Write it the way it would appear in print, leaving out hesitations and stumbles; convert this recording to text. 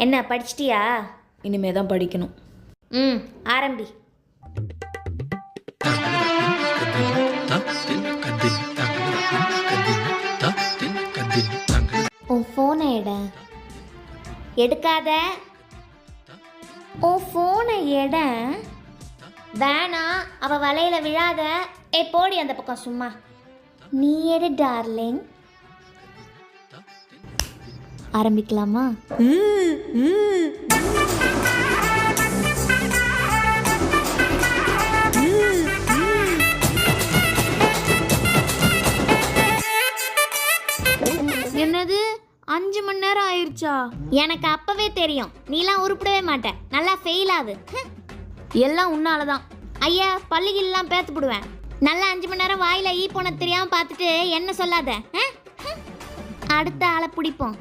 என்ன படிச்சிட்டியா? இனிமே தான் படிக்கணும். ஆரம்பி. உன் ஃபோனை எடுக்காத. உன் ஃபோனை வேணா, அவ வலையில விழாத. போடி அந்த பக்கம் சும்மா. நீ எடு டார்லிங். ஆரம்பிக்கலாமா? என்னது 5 மணி நேரம் ஆயிடுச்சா? எனக்கு அப்பவே தெரியும் நீலாம் உருப்படவே மாட்டேன். நல்லா ஃபெயில் ஆகுது. எல்லாம் உன்னாலதான். ஐயா பள்ளிகள்லாம் பேத்து போடுவேன். நல்லா 5 மணி நேரம் வாயில போன தெரியாம பார்த்துட்டு என்ன சொல்லாத. அடுத்த ஆளை பிடிப்போம்.